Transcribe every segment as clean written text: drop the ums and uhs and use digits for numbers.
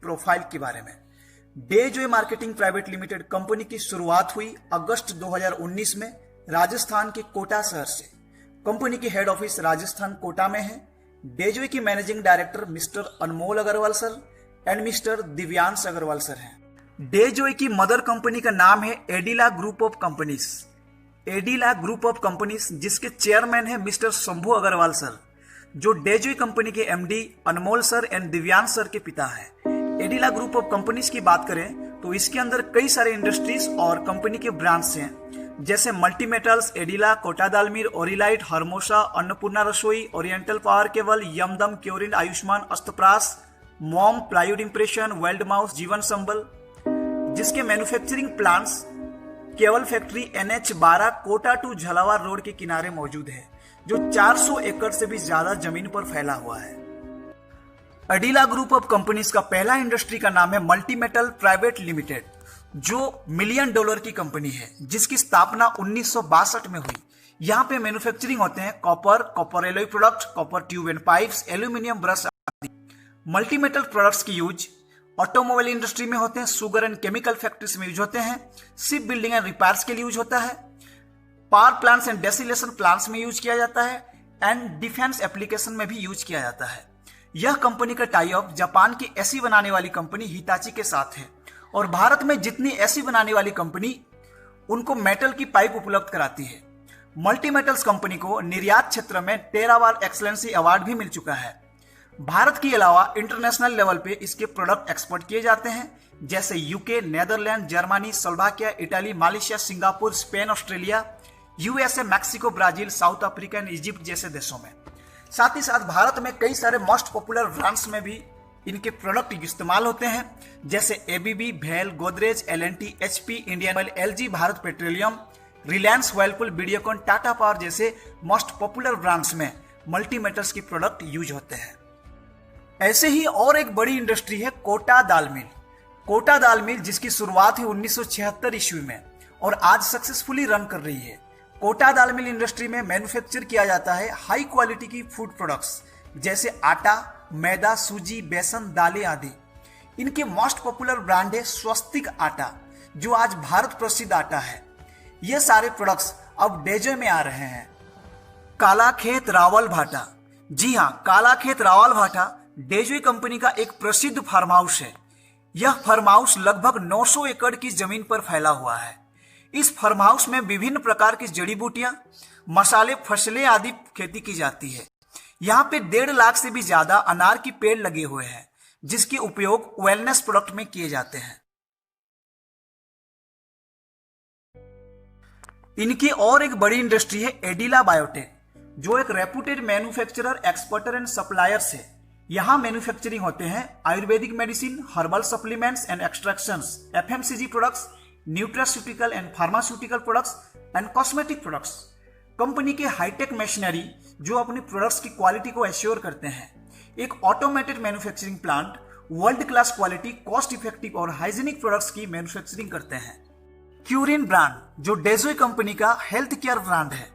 Profile के बारे में। Dejoy marketing private limited company की शुरुआत हुई अगस्त 2019 में राजस्थान के कोटा शहर से। कंपनी की हेड ऑफिस राजस्थान कोटा में है। डेजॉय की managing director mister Anmol Agrawal sir and mister Divyansh Agrawal sir हैं। डेजॉय की मदर कंपनी का नाम है Adila group of companies. Adila group of companies जिसके चेयरमैन है मिस्टर शंभू अग्रवाल सर, जो डेजॉय कंपनी के MD Anmol sir and Divyansh sir के पिता है। एडिला ग्रुप ऑफ कंपनीज की बात करें तो इसके अंदर कई सारे इंडस्ट्रीज और कंपनी के ब्रांड्स हैं, जैसे multi metals, Adila, Kota Dalmir, Orilite, Hermosa, Annapurna Rasoi, oriental power cable, यमदम, क्योरिन, आयुष्मान, अस्तप्रास, मॉम, प्लाईवुड इंप्रेशन, वेल्ड माउस, जीवन संबल, जिसके मैन्युफैक्चरिंग प्लांट्स केवल factory NH12 Kota to Jhalawar road के किनारे मौजूद है, जो 400 एकड़ से भी ज्यादा जमीन पर फैला हुआ है। एडिला ग्रुप ऑफ कंपनीज का पहला इंडस्ट्री का नाम है मल्टी मेटल प्राइवेट लिमिटेड, जो $1 मिलियन की कंपनी है, जिसकी स्थापना 1962 में हुई। यहाँ पे मैन्युफैक्चरिंग होते हैं copper alloy product, copper tube and pipes, aluminium brush आदि। मल्टी मेटल प्रोडक्ट्स की यूज ऑटोमोबाइल इंडस्ट्री में होते हैं, शुगर एंड केमिकल फैक्ट्रीज में यूज होते हैं, शिप बिल्डिंग एंड रिपेयर्स के लिए यूज होता है, पावर प्लांट्स एंड डेसिलेशन प्लांट्स में यूज किया जाता है एंड डिफेंस एप्लीकेशन में भी यूज किया जाता है। यह कंपनी का टाई अप जापान की एसी बनाने वाली कंपनी हिताची के साथ है और भारत में जितनी एसी बनाने वाली कंपनी उनको मेटल की पाइप उपलब्ध कराती है। मल्टी मेटल्स कंपनी को निर्यात क्षेत्र में टेरावार एक्सलेंसी अवार्ड भी मिल चुका है। भारत के अलावा इंटरनेशनल लेवल पे इसके प्रोडक्ट एक्सपोर्ट किए जाते हैं, जैसे UK, Netherland, Germany, Slovakia, Italy, Malaysia, Singapore, Spain, Australia, USA, Mexico, Brazil, south Africa and Egypt जैसे देशों में। साथ ही साथ भारत में कई सारे मोस्ट पॉपुलर ब्रांड्स में भी इनके प्रोडक्ट इस्तेमाल होते हैं, जैसे एबीबी, भेल, Godrej, LNT, HP, Indian oil, LG, Bharat petroleum, Reliance, Whirlpool, Videocon, Tata power जैसे मोस्ट पॉपुलर ब्रांड्स में मल्टी मेटल्स की प्रोडक्ट यूज होते हैं। ऐसे ही और एक बड़ी इंडस्ट्री है कोटा दाल मिल। कोटा दाल मिल जिसकी शुरुआत हुई 1976 ईस्वी में और आज सक्सेसफुली रन कर रही है। कोटा दाल मिल इंडस्ट्री में मैन्युफैक्चर किया जाता है हाई क्वालिटी की फूड प्रोडक्ट्स, जैसे आटा, मैदा, सूजी, बेसन, दालें आदि। इनके मोस्ट पॉपुलर ब्रांड है स्वस्तिक आटा, जो आज भारत प्रसिद्ध आटा है। ये सारे प्रोडक्ट्स अब डेजॉय में आ रहे हैं। कालाखेत रावल भाटा, जी हाँ, कालाखेत रावल भाटा डेजॉय कंपनी का एक प्रसिद्ध फार्म हाउस है। यह फार्म हाउस लगभग 900 एकड़ की जमीन पर फैला हुआ है। इस फार्म हाउस में विभिन्न प्रकार की जड़ी बूटियां, मसाले, फसलें आदि खेती की जाती है। यहाँ पे 1.5 लाख से भी ज्यादा अनार की पेड़ लगे हुए हैं, जिसके उपयोग वेलनेस प्रोडक्ट में किए जाते हैं। इनकी और एक बड़ी इंडस्ट्री है एडिला बायोटेक, जो एक reputed manufacturer, exporter and suppliers है। यहाँ मैन्युफैक्चरिंग होते हैं Ayurvedic medicine, herbal supplements and extractions, FMCG products, nutraceutical and pharmaceutical products and cosmetic products. Company के हाईटेक मशीनरी जो अपनी प्रोडक्ट्स की क्वालिटी को एश्योर करते हैं। एक automated manufacturing plant world class quality, cost effective और हाइजीनिक प्रोडक्ट्स की मैन्युफैक्चरिंग करते हैं। क्यूरिन ब्रांड जो डेजॉय कंपनी का हेल्थ केयर ब्रांड है,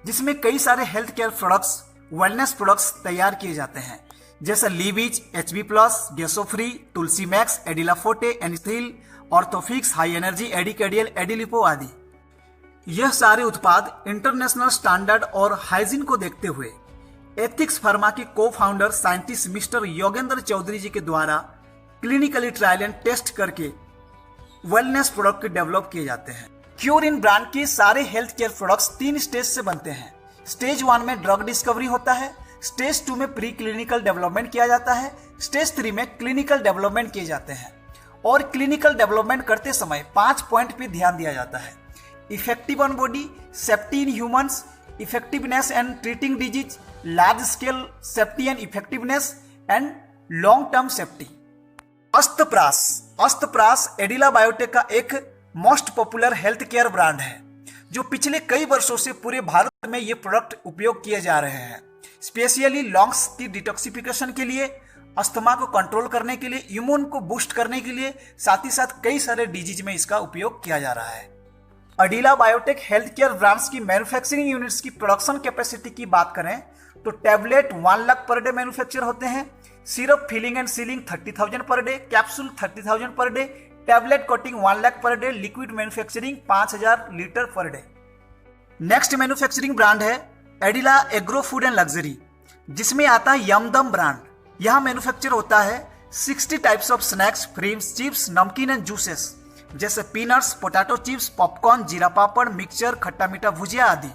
जिसमें कई सारे health care products, wellness products तैयार किए जाते हैं, जैसे लीविच, HB प्लस, गैसोफ्री, तुलसी मैक्स, एडिला फोर्टे, एनिथिल, ऑर्थोफिक्स, हाई एनर्जी, एडिकेडियल, एडिलिपो आदि। यह सारे उत्पाद इंटरनेशनल स्टैंडर्ड और हाइजीन को देखते हुए एथिक्स फार्मा के को founder scientist mister Yogendra Chaudhary ji के द्वारा क्लिनिकली ट्रायल एंड टेस्ट करके वेलनेस प्रोडक्ट डेवलप किए जाते हैं। क्यूरिन ब्रांड के सारे हेल्थ केयर प्रोडक्ट्स 3 स्टेज से बनते हैं। स्टेज 1 में ड्रग डिस्कवरी होता है, स्टेज 2 में प्री क्लिनिकल डेवलपमेंट किया जाता है, स्टेज 3 में क्लिनिकल डेवलपमेंट किए जाते हैं। और क्लिनिकल डेवलपमेंट करते समय 5 पॉइंट पे ध्यान दिया जाता है: effective on body, safety in humans, effectiveness and treating disease, large scale safety and effectiveness and long term safety. अस्तप्रास एडिला बायोटेक का एक most popular health care brand है, जो पिछले कई वर्षों से पूरे भारत में ये प्रोडक्ट उपयोग किए जा रहे हैं, स्पेशली लंग्स की डिटॉक्सिफिकेशन के लिए, अस्थमा को कंट्रोल करने के लिए, इम्यून को बूस्ट करने के लिए, साथ ही साथ कई सारे डिजीज में इसका उपयोग किया जा रहा है। एडिला बायोटेक हेल्थ केयर ब्रांड्स की मैन्युफैक्चरिंग यूनिट्स की प्रोडक्शन कैपेसिटी की बात करें तो tablet 1 lakh per day manufacture होते हैं, syrup filling and ceiling 30,000 per day, capsule 30,000 per day, tablet coating 1 lakh per day, liquid manufacturing 5,000 litre per day. Next manufacturing brand है एडिला agro food and luxury, जिसमें आता है यमदम ब्रांड। यहां मैन्युफैक्चर होता है 60 types of snacks, फ्रीम्स, chips, नमकीन and juices जैसे peanuts, potato chips, popcorn, जीरा पापड़, मिक्सचर, खट्टा मीठा भुजिया आदि।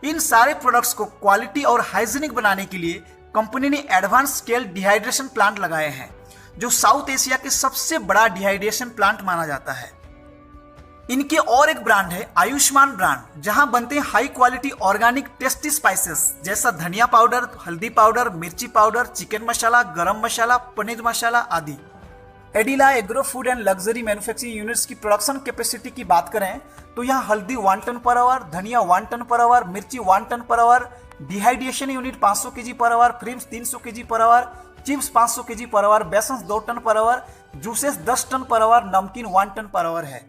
इन सारे प्रोडक्ट्स को क्वालिटी और हाइजीनिक बनाने के लिए कंपनी ने एडवांस स्केल डिहाइड्रेशन प्लांट लगाए हैं, जो साउथ एशिया के सबसे बड़ा डिहाइड्रेशन प्लांट माना जाता है। इनके और एक ब्रांड है आयुष्मान ब्रांड, जहां बनते हैं high quality organic tasty spices जैसा धनिया पाउडर, हल्दी पाउडर, मिर्ची पाउडर, चिकन मसाला, गरम मसाला, पनीर मसाला आदि। Adila agro food and luxury manufacturing units की प्रोडक्शन कैपेसिटी की बात करें तो यहाँ हल्दी 1 टन पर आवर, धनिया 1 टन पर आवर, मिर्ची 1 ton per hour, dehydration unit 500 KG per hour, फ्रीम्स 300 KG per hour, chips 500 KG per hour, बेसन 2 ton per hour, juices 10 ton per hour, नमकीन 1 टन पर आवर है।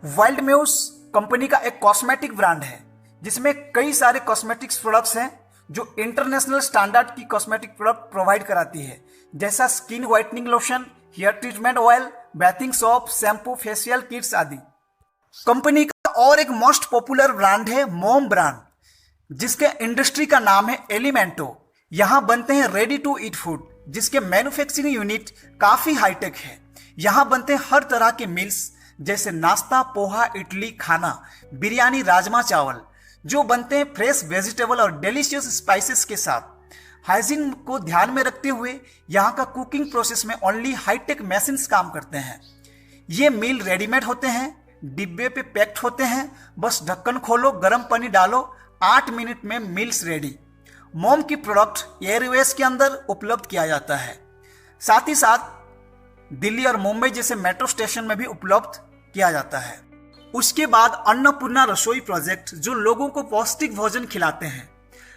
Wild muse company का एक cosmetic brand है, जिसमें कई सारे कॉस्मेटिक्स प्रोडक्ट्स हैं जो इंटरनेशनल स्टैंडर्ड की कॉस्मेटिक प्रोडक्ट प्रोवाइड कराती है, जैसा skin whitening lotion, hair treatment oil, bathing soap, shampoo, facial kits आदि। कंपनी का और एक मोस्ट पॉपुलर ब्रांड है मोम ब्रांड, जिसके इंडस्ट्री का नाम है एलिमेंटो। यहां बनते हैं रेडी टू ईट फूड, जिसके मैन्युफैक्चरिंग यूनिट काफी हाईटेक है। यहां बनते हैं हर तरह के मील्स जैसे नाश्ता, पोहा, इडली, खाना, बिरयानी, राजमा चावल, जो बनते हैं फ्रेश वेजिटेबल और डिलीशियस स्पाइसेस के साथ। हाइजीन को ध्यान में रखते हुए यहाँ का कुकिंग प्रोसेस में ओनली हाईटेक मशीन्स काम करते हैं। ये मील रेडीमेड होते हैं, डिब्बे पे पैक्ड होते हैं, बस ढक्कन खोलो, गर्म पानी डालो, 8 मिनट में मील्स रेडी। मोम की प्रोडक्ट एयरवेज के अंदर उपलब्ध किया जाता है, साथ ही साथ दिल्ली और मुंबई जैसे मेट्रो स्टेशन में भी उपलब्ध किया जाता है। उसके बाद अन्नपूर्णा रसोई प्रोजेक्ट, जो लोगों को पौष्टिक भोजन खिलाते हैं।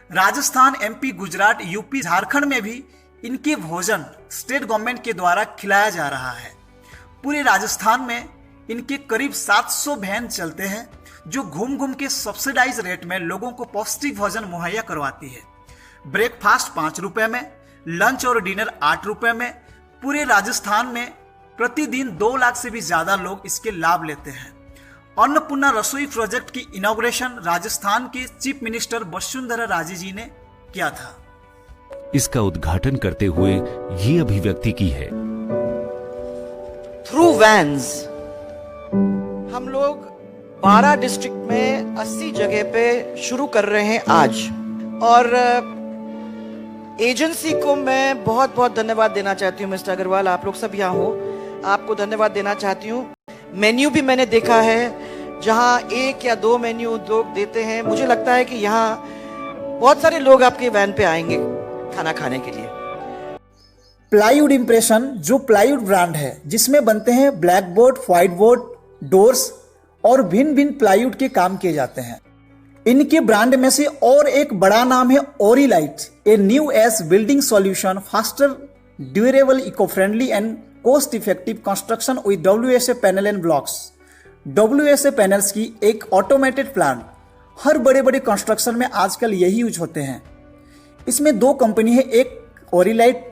राजस्थान, एमपी, गुजरात, यूपी, झारखंड में भी इनके भोजन स्टेट गवर्नमेंट के द्वारा खिलाया जा रहा है। पूरे राजस्थान में इनके करीब 700 वैन चलते हैं, जो घूम घूम के सब्सिडाइज रेट में लोगों को पौष्टिक भोजन मुहैया करवाती है। ब्रेकफास्ट 5 रुपए में, लंच और डिनर 8 रुपए में। पूरे राजस्थान में प्रतिदिन 2 लाख से भी ज्यादा लोग इसके लाभ लेते हैं। अन्नपूर्णा रसोई प्रोजेक्ट की इनॉग्रेशन राजस्थान के चीफ मिनिस्टर वसुंधरा राजे जी ने किया था। इसका उद्घाटन करते हुए ये अभिव्यक्ति की है। थ्रू वैन्स हम लोग 12 डिस्ट्रिक्ट में 80 जगह पे शुरू कर रहे हैं आज। और एजेंसी को मैं बहुत बहुत धन्यवाद देना चाहती हूँ। मिस्टर अग्रवाल, आप लोग सब यहाँ हो, आपको धन्यवाद देना चाहती हूँ। मेन्यू भी मैंने देखा है, जहाँ 1 या 2 मेन्यू लोग देते हैं। मुझे लगता है कि यहाँ बहुत सारे लोग आपके वैन पे आएंगे खाना खाने के लिए। प्लाईवुड इंप्रेशन, जो प्लाईवुड ब्रांड है, जिसमें बनते हैं black board, white board, doors और भिन्न भिन्न प्लाईवुड के काम किए जाते हैं। इनके ब्रांड में से और एक बड़ा नाम है Orilite, a new age building solution, faster, durable, eco friendly and cost effective construction with WSA panel and blocks. WSA panels की एक ऑटोमेटेड प्लांट हर बड़े बड़े कंस्ट्रक्शन में आजकल यही यूज होते हैं। इसमें 2 कंपनी है, एक ओरिलाइट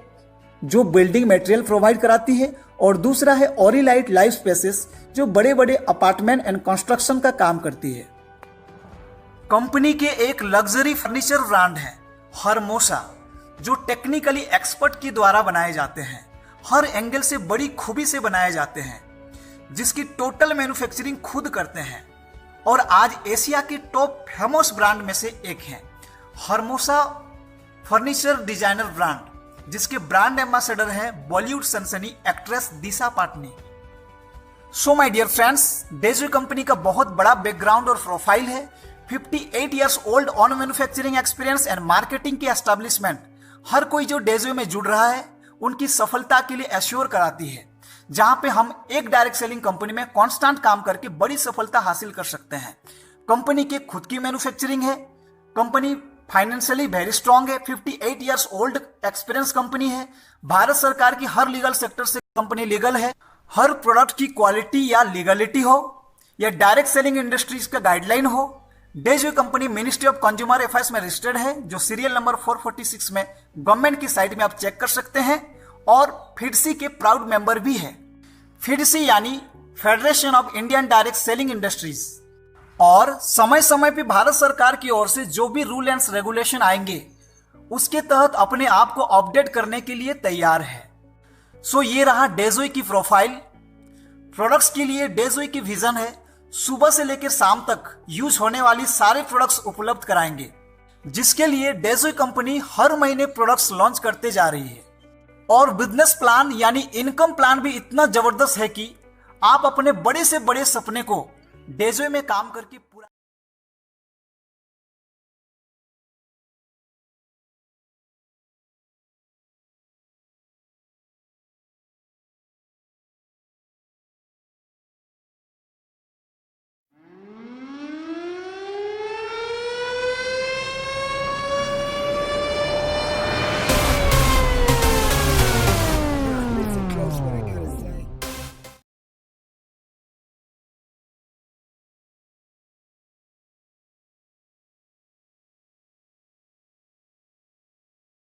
जो बिल्डिंग मटेरियल प्रोवाइड कराती है और दूसरा है ओरिलाइट लाइफ स्पेसेस, जो बड़े बड़े अपार्टमेंट एंड कंस्ट्रक्शन का काम करती है। कंपनी के एक लग्जरी फर्नीचर ब्रांड है हरमोसा, जो टेक्निकली एक्सपर्ट के द्वारा बनाए जाते हैं, हर एंगल से बड़ी खूबी से बनाए जाते हैं, जिसकी टोटल मैन्युफैक्चरिंग खुद करते हैं और आज एशिया की टॉप फेमस ब्रांड में से एक है हरमोसा फर्नीचर डिजाइनर ब्रांड, जिसके ब्रांड एम्बेसडर है बॉलीवुड सनसनी actress Disha Patani. So my dear friends, Dejoy company का बहुत बड़ा बैकग्राउंड और प्रोफाइल है। 58 years old on manufacturing experience and marketing की एस्टेब्लिशमेंट हर कोई जो डेजो में जुड़ रहा है उनकी सफलता के लिए एश्योर कराती है, जहां पे हम एक डायरेक्ट सेलिंग कंपनी में कांस्टेंट काम करके बड़ी सफलता हासिल कर सकते हैं। कंपनी की खुद की मैन्युफैक्चरिंग है, कंपनी फाइनेंशियली वेरी स्ट्रांग है, 58 ईयर्स ओल्ड एक्सपीरियंस कंपनी है, भारत सरकार की हर लीगल सेक्टर से कंपनी लीगल है, हर प्रोडक्ट की क्वालिटी या लीगलिटी हो या डायरेक्ट सेलिंग इंडस्ट्रीज का गाइडलाइन हो, Dejoy company ministry of consumer affairs में रजिस्टर्ड है, जो सीरियल नंबर 446 में गवर्नमेंट की साइट में आप चेक कर सकते हैं, और फिडसी के प्राउड मेंबर भी है। फिडसी यानी federation of Indian direct selling industries, और समय समय पे भारत सरकार की ओर से जो भी रूल एंड रेगुलेशन आएंगे उसके तहत अपने आप को अपडेट करने के लिए तैयार है। सो ये रहा डेजोई की प्रोफाइल। प्रोडक्ट्स के लिए डेजोई की विजन है सुबह से लेकर शाम तक यूज होने वाली सारे प्रोडक्ट्स उपलब्ध कराएंगे, जिसके लिए डेजोई कंपनी हर महीने प्रोडक्ट्स लॉन्च करते जा रही है। और बिजनेस प्लान यानी इनकम प्लान भी इतना जबरदस्त है कि आप अपने बड़े से बड़े सपने को डेजोई में काम करके पूरा